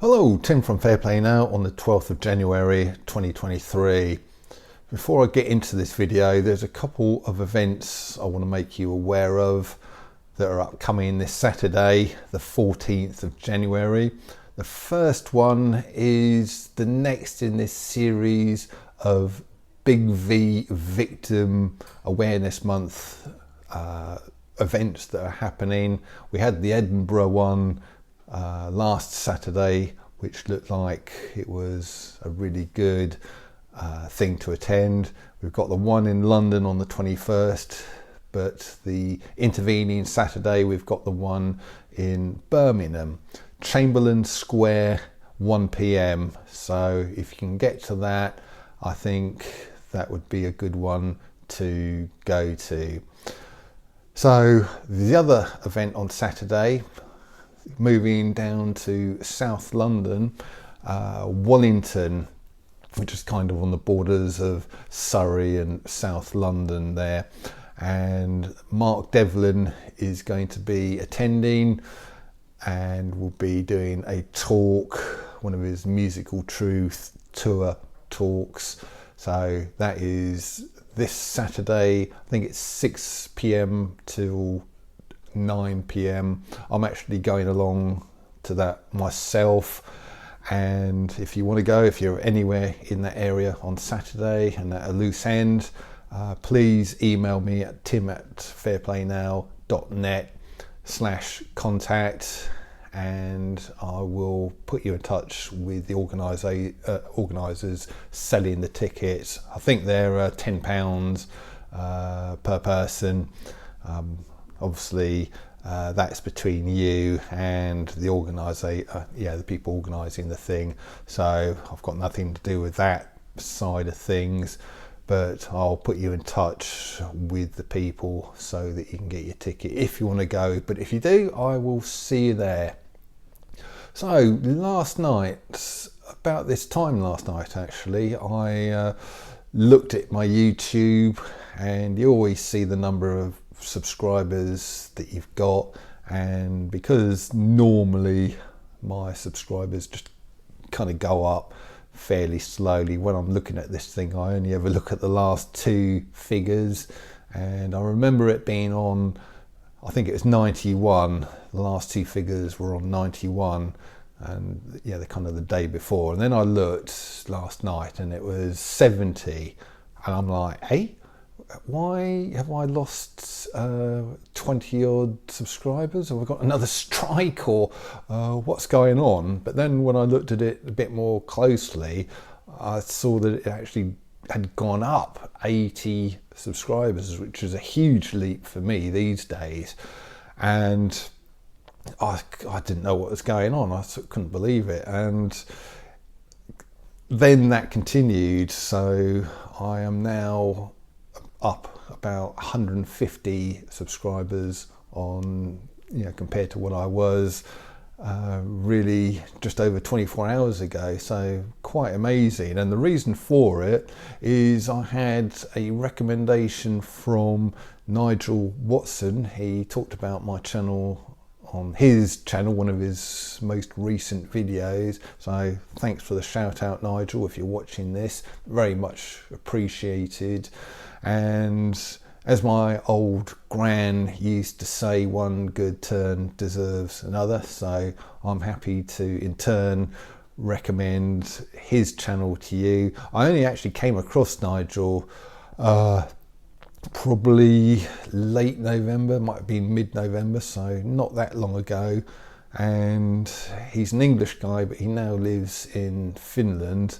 Hello, Tim from Fair Play Now on the 12th of January 2023. Before I get into this video, there's a couple of events I want to make you aware of that are upcoming this Saturday, the 14th of January. The first one is the next in this series of Big V Victim Awareness Month events that are happening. We had the Edinburgh one last Saturday, which looked like it was a really good thing to attend. We've got the one in London on the 21st, but the intervening Saturday we've got the one in Birmingham, Chamberlain Square, 1 p.m. So if you can get to that, I think that would be a good one to go to. So the other event on Saturday, moving down to South London, Wallington, which is kind of on the borders of Surrey and South London there, and Mark Devlin is going to be attending and will be doing a talk, one of his Musical Truth tour talks. So that is this Saturday. I think it's 6 p.m. till 9 p.m. I'm actually going along to that myself, and if you want to go, if you're anywhere in that area on Saturday and at a loose end, please email me at tim@fairplaynow.net/contact, and I will put you in touch with the organisers selling the tickets. I think they're £10 per person. Obviously, that's between you and the organiser, the people organising the thing. So I've got nothing to do with that side of things, but I'll put you in touch with the people so that you can get your ticket if you want to go. But if you do, I will see you there. So last night, about this time last night actually, I looked at my YouTube, and you always see the number of subscribers that you've got, and because normally my subscribers just kind of go up fairly slowly, when I'm looking at this thing I only ever look at the last two figures, and I remember it being on, I think it was 91, the last two figures were on 91, and they're kind of the day before, and then I looked last night and it was 70, and I'm like, hey, why have I lost 20 odd subscribers? Have I got another strike, or what's going on? But then when I looked at it a bit more closely, I saw that it actually had gone up 80 subscribers, which is a huge leap for me these days. And I didn't know what was going on. I couldn't believe it. And then that continued. So I am now up about 150 subscribers on, compared to what I was really just over 24 hours ago. So quite amazing. And the reason for it is I had a recommendation from Nigel Watson. He talked about my channel on his channel, one of his most recent videos. So thanks for the shout out, Nigel, if you're watching this, very much appreciated. And as my old gran used to say, one good turn deserves another. So I'm happy to in turn recommend his channel to you. I only actually came across Nigel probably late November, might have been mid-November, so not that long ago. And he's an English guy, but he now lives in Finland,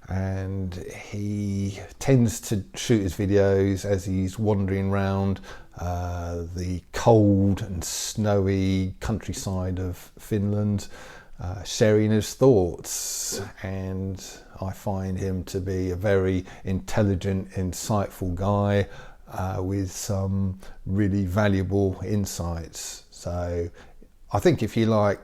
and he tends to shoot his videos as he's wandering around the cold and snowy countryside of Finland, sharing his thoughts. And I find him to be a very intelligent, insightful guy with some really valuable insights. So I think if you like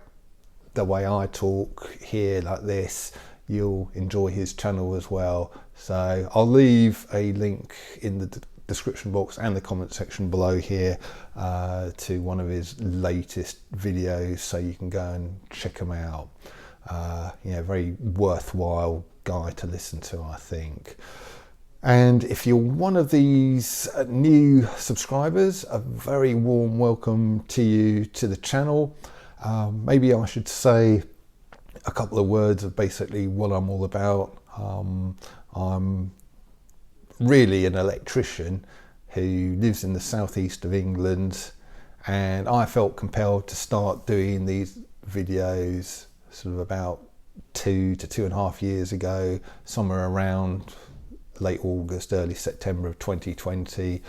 the way I talk here like this, you'll enjoy his channel as well. So I'll leave a link in the description box and the comment section below here to one of his latest videos, so you can go and check them out. very worthwhile guy to listen to, I think. And if you're one of these new subscribers, a very warm welcome to you to the channel. Maybe I should say a couple of words of basically what I'm all about. I'm really an electrician who lives in the southeast of England, and I felt compelled to start doing these videos sort of about 2 to 2.5 years ago, somewhere around late August, early September of 2020,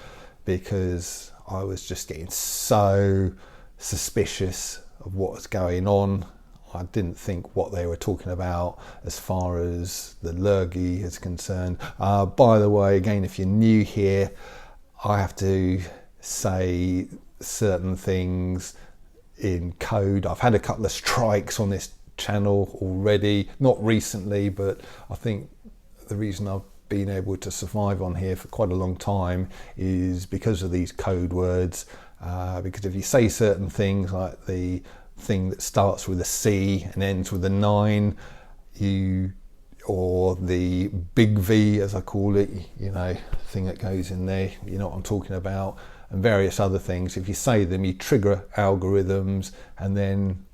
because I was just getting so suspicious of what was going on. I didn't think what they were talking about as far as the lurgy is concerned. By the way, again, if you're new here, I have to say certain things in code. I've had a couple of strikes on this channel already, not recently, but I think the reason I've been able to survive on here for quite a long time is because of these code words. Because if you say certain things like the thing that starts with a C and ends with a 9, or the big V, as I call it, thing that goes in there, you know what I'm talking about, and various other things. If you say them, you trigger algorithms, and then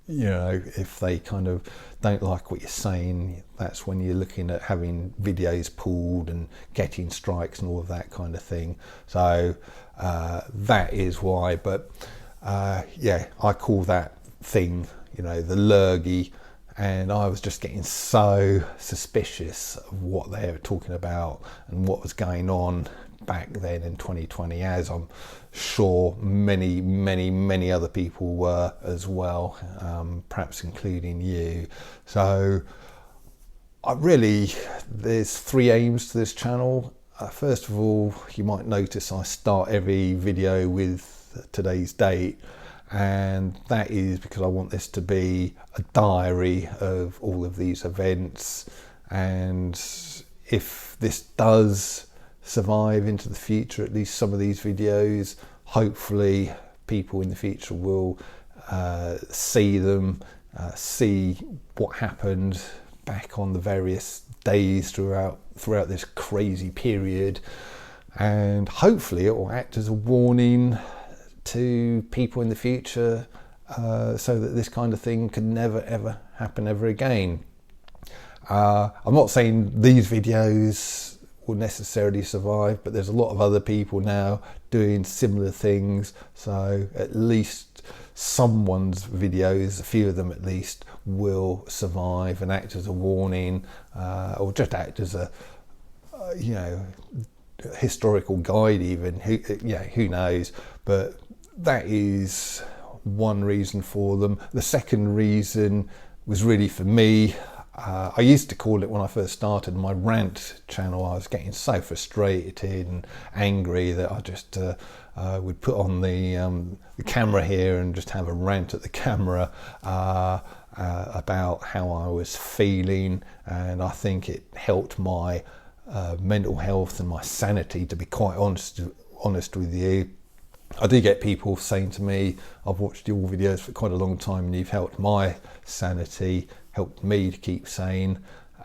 if they kind of don't like what you're saying, that's when you're looking at having videos pulled and getting strikes and all of that kind of thing. So that is why. But I call that thing, the lurgy, and I was just getting so suspicious of what they were talking about and what was going on back then in 2020, as I'm sure many other people were as well, perhaps including you. So there's 3 aims to this channel. First of all, you might notice I start every video with today's date, and that is because I want this to be a diary of all of these events. And if this does survive into the future, at least some of these videos, hopefully people in the future will see them, see what happened back on the various days throughout this crazy period, and hopefully it will act as a warning to people in the future, so that this kind of thing can never ever happen ever again. I'm not saying these videos will necessarily survive, but there's a lot of other people now doing similar things, so at least someone's videos, a few of them at least, will survive and act as a warning, or just act as a historical guide even. Who knows? But that is one reason for them. The second reason was really for me. I used to call it, when I first started, my rant channel. I was getting so frustrated and angry that I just would put on the camera here and just have a rant at the camera about how I was feeling, and I think it helped my mental health and my sanity, to be quite honest with you. I do get people saying to me, I've watched your videos for quite a long time and you've helped my sanity, helped me to keep sane.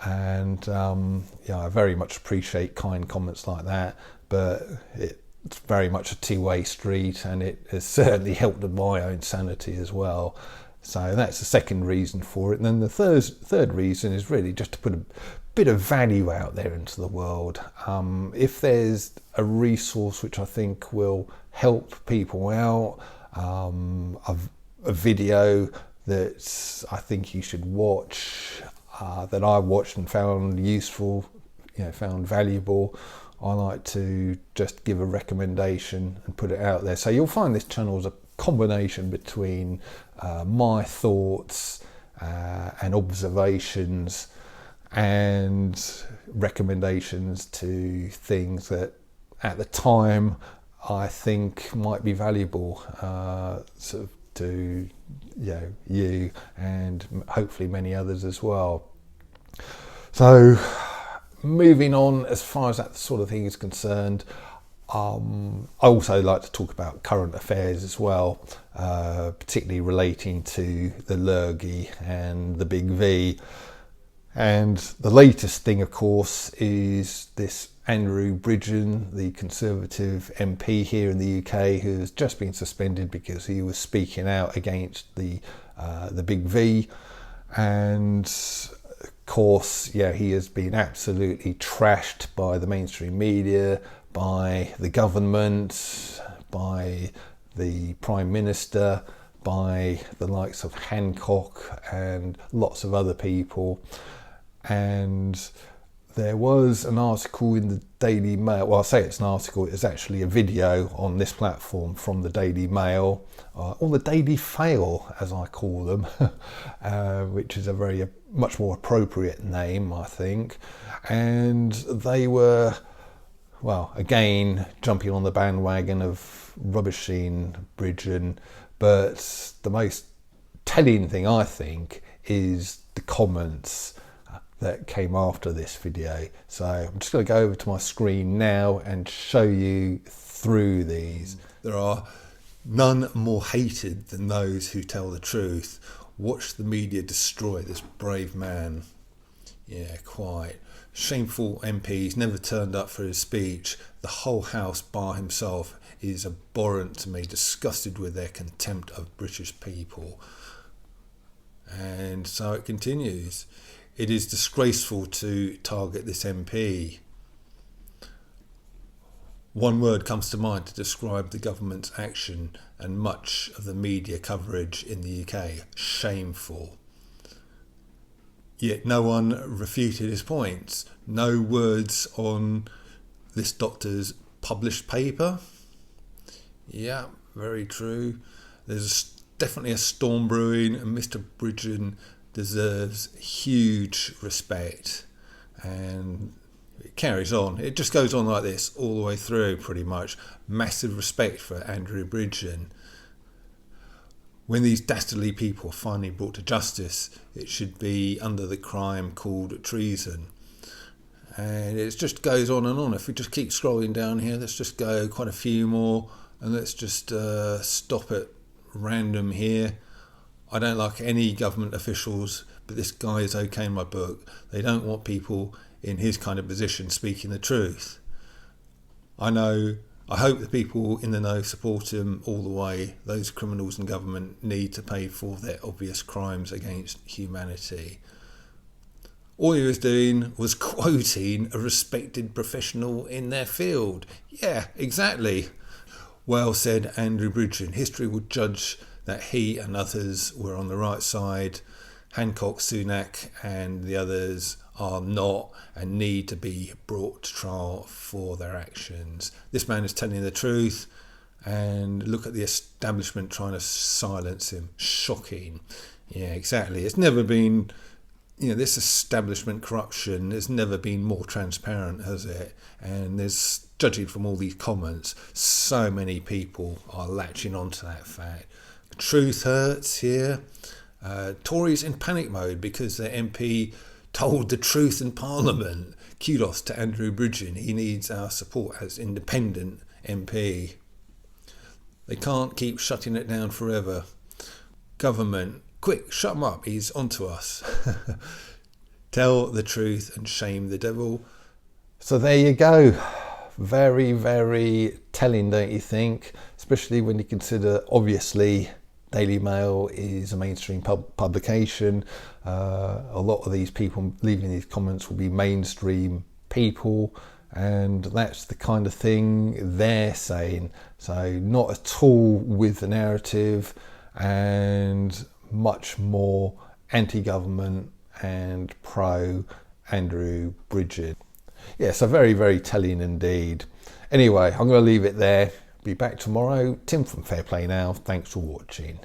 And I very much appreciate kind comments like that, but it's very much a two-way street, and it has certainly helped with my own sanity as well. So that's the second reason for it. And then the third reason is really just to put a bit of value out there into the world. If there's a resource which I think will help people out, a video that I think you should watch, that I watched and found useful, found valuable, I like to just give a recommendation and put it out there. So you'll find this channel is a combination between my thoughts and observations and recommendations to things that at the time I think might be valuable sort of to you and hopefully many others as well. So moving on, as far as that sort of thing is concerned, I also like to talk about current affairs as well, particularly relating to the Lurgy and the Big V. And the latest thing, of course, is this Andrew Bridgen, the Conservative MP here in the UK, who has just been suspended because he was speaking out against the Big V. And of course, yeah, he has been absolutely trashed by the mainstream media, by the government, by the Prime Minister, by the likes of Hancock and lots of other people. And there was an article in the Daily Mail, well, I say it's an article, it's actually a video on this platform from the Daily Mail, or the Daily Fail as I call them, which is a much more appropriate name, I think. And they were, well, again, jumping on the bandwagon of rubbishing Bridgen, but the most telling thing, I think, is the comments that came after this video. So I'm just going to go over to my screen now and show you through these. There are none more hated than those who tell the truth. Watch the media destroy this brave man. Yeah, quite. Shameful MPs never turned up for his speech. The whole house bar himself is abhorrent to me, disgusted with their contempt of British people. And so it continues. It is disgraceful to target this MP. One word comes to mind to describe the government's action and much of the media coverage in the UK: shameful. Yet no one refuted his points. No words on this doctor's published paper. Yeah, very true. There's definitely a storm brewing, and Mr. Bridgen deserves huge respect. And it carries on. It just goes on like this all the way through, pretty much. Massive respect for Andrew Bridgen. When these dastardly people are finally brought to justice, it should be under the crime called treason. And it just goes on and on. If we just keep scrolling down here, let's just go quite a few more, and let's just stop at random here. I don't like any government officials, but this guy is okay in my book. They don't want people in his kind of position speaking the truth. I hope the people in the know support him all the way. Those criminals in government need to pay for their obvious crimes against humanity. All he was doing was quoting a respected professional in their field. Yeah, exactly. Well said, Andrew Bridgen. History would judge that he and others were on the right side. Hancock, Sunak and the others are not and need to be brought to trial for their actions. This man is telling the truth, and look at the establishment trying to silence him. Shocking. Yeah, exactly. It's never been, this establishment corruption has never been more transparent, has it? And there's, judging from all these comments, so many people are latching onto that fact. Truth hurts here. Tories in panic mode because their MP told the truth in Parliament. Kudos to Andrew Bridgen. He needs our support as independent MP. They can't keep shutting it down forever. Government, quick, shut him up. He's onto us. Tell the truth and shame the devil. So there you go. Very, very telling, don't you think? Especially when you consider, obviously, Daily Mail is a mainstream publication. A lot of these people leaving these comments will be mainstream people, and that's the kind of thing they're saying. So not at all with the narrative, and much more anti-government and pro Andrew Bridgen. Yeah, so very, very telling indeed. Anyway, I'm going to leave it there. Be back tomorrow. Tim from Fair Play Now. Thanks for watching.